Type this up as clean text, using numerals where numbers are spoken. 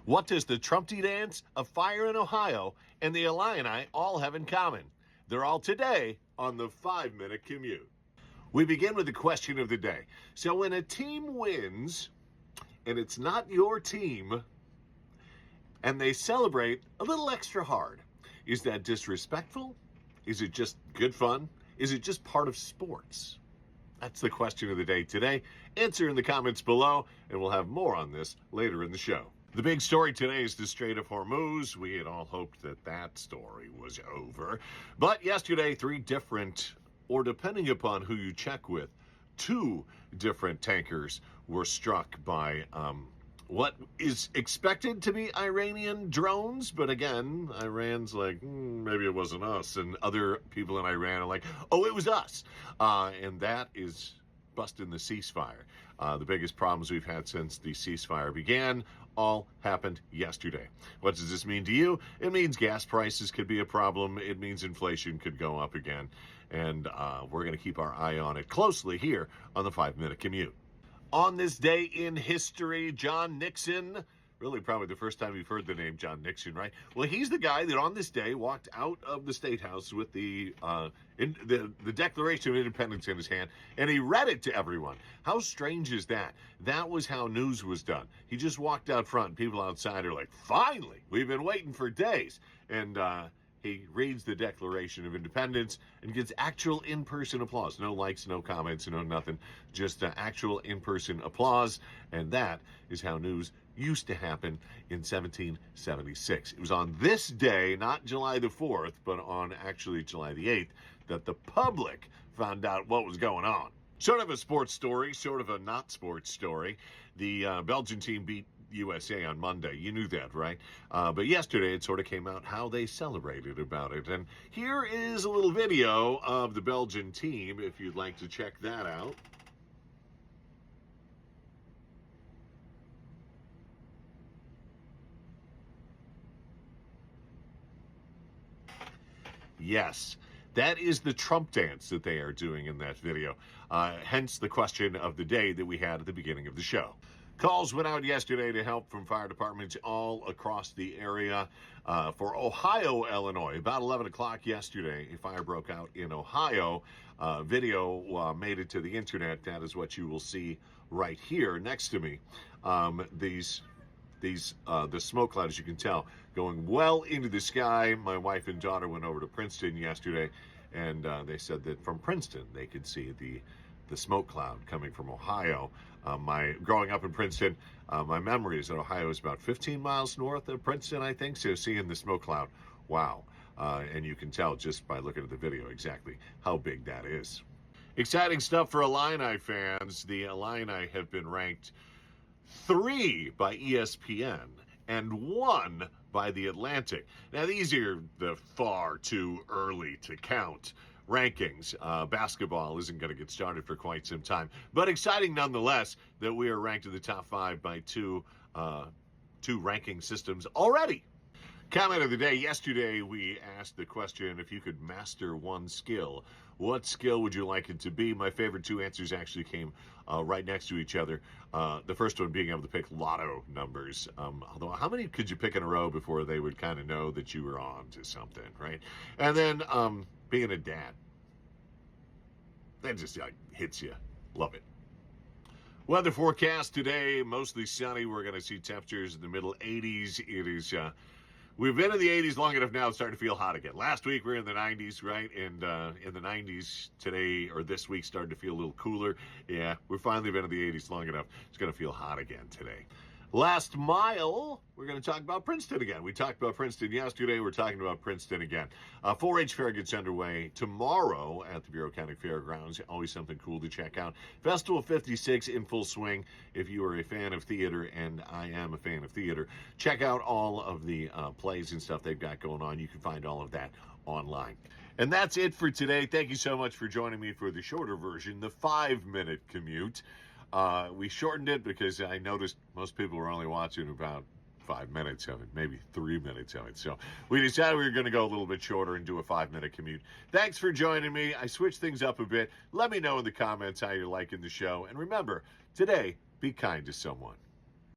What does the Trumpty dance, a fire in Ohio, and the Illini all have in common? They're all today on the 5-Minute Commute. We begin with the question of the day. So when a team wins, and it's not your team, and they celebrate a little extra hard, is that disrespectful? Is it just good fun? Is it just part of sports? That's the question of the day today. Answer in the comments below, and we'll have more on this later in the show. The big story today is the Strait of Hormuz. We had all hoped that that story was over. But yesterday, three different, or depending upon who you check with, two different tankers were struck by what is expected to be Iranian drones. But again, Iran's like, maybe it wasn't us. And other people in Iran are like, oh, it was us. And that is busting the ceasefire. The biggest problems we've had since the ceasefire began all happened yesterday. What does this mean to you? It means gas prices could be a problem. It means inflation could go up again. And we're going to keep our eye on it closely here on the 5-Minute Commute. On this day in history, John Nixon, really probably the first time you've heard the name John Nixon, right? Well, he's the guy that on this day walked out of the State House with the Declaration of Independence in his hand, and he read it to everyone. How strange is that? That was how news was done. He just walked out front, and people outside are like, finally, we've been waiting for days. And he reads the Declaration of Independence and gets actual in-person applause. No likes, no comments, no nothing. Just actual in-person applause. And that is how news used to happen in 1776. It was on this day, not July the 4th, but on actually July the 8th, that the public found out what was going on. Sort of a sports story, sort of a not sports story. The Belgian team beat USA on Monday. You knew that, right? But yesterday it sort of came out how they celebrated about it. And here is a little video of the Belgian team, if you'd like to check that out. Yes, that is the Trump dance that they are doing in that video. Hence the question of the day that we had at the beginning of the show. Calls went out yesterday to help from fire departments all across the area. For Ohio, Illinois, about 11 o'clock yesterday, a fire broke out in Ohio. Video made it to the internet. That is what you will see right here next to me. The smoke cloud, as you can tell, going well into the sky. My wife and daughter went over to Princeton yesterday, and they said that from Princeton they could see the smoke cloud coming from Ohio. Growing up in Princeton, my memory is that Ohio is about 15 miles north of Princeton, I think. So seeing the smoke cloud, wow. And you can tell just by looking at the video exactly how big that is. Exciting stuff for Illini fans. The Illini have been ranked 3 by ESPN and 1 by The Atlantic. Now, these are the far too early to count rankings. Basketball isn't going to get started for quite some time, but exciting nonetheless that we are ranked in the top 5 by two ranking systems already. Comment of the day. Yesterday, we asked the question, if you could master one skill, what skill would you like it to be? My favorite two answers actually came right next to each other. The first one being able to pick lotto numbers. Although, how many could you pick in a row before they would kind of know that you were on to something, right? And then being a dad. That just hits you. Love it. Weather forecast today, mostly sunny. We're going to see temperatures in the middle 80s. It is... We've been in the 80s long enough now, it's starting to feel hot again. Last week we were in the 90s, right? And in the 90s today, or this week, started to feel a little cooler. Yeah, we've finally been in the 80s long enough. It's going to feel hot again today. Last mile, we're going to talk about Princeton again. We talked about Princeton yesterday. We're talking about Princeton again. 4-H Fair gets underway tomorrow at the Bureau County Fairgrounds. Always something cool to check out. Festival 56 in full swing. If you are a fan of theater, and I am a fan of theater, check out all of the plays and stuff they've got going on. You can find all of that online. And that's it for today. Thank you so much for joining me for the shorter version, the 5-Minute Commute. We shortened it because I noticed most people were only watching about 5 minutes of it, maybe 3 minutes of it. So we decided we were going to go a little bit shorter and do a 5-minute commute. Thanks for joining me. I switched things up a bit. Let me know in the comments how you're liking the show. And remember, today, be kind to someone.